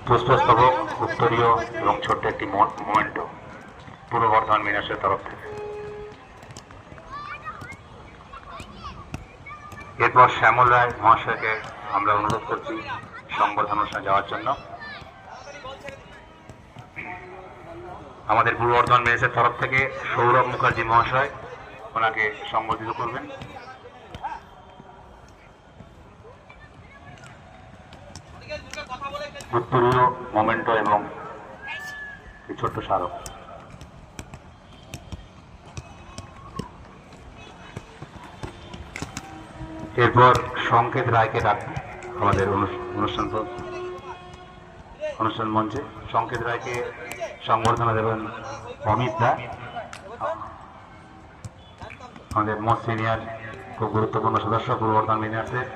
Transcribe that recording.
পুষ্পস্তবক উত্তরীয় এবং ছোট্ট একটি মোমেন্টো পূর্ব বর্ধমান মিনাসের তরফ থেকে। এরপর শ্যামল রায় মহাশয়কে আমরা অনুরোধ করছি সংবর্ধনা অনুষ্ঠানে যাওয়ার জন্য। আমাদের পূর্ব বর্ধমান মিনাসের তরফ থেকে সৌরভ মুখার্জি মহাশয় ওনাকে সংবর্ধিত করবেন। উত্তরীয় মোমেন্টো এবং ছোট্ট স্মারক। এরপর সংকেত রায়কে ডাকবে আমাদের অনুষ্ঠান মঞ্চে। সংকেত রায়কে সংবর্ধনা দেবেন অমিত দা, আমাদের মোস্ট সিনিয়র খুব গুরুত্বপূর্ণ সদস্য পূর্ব বর্ধমান মিনাসের।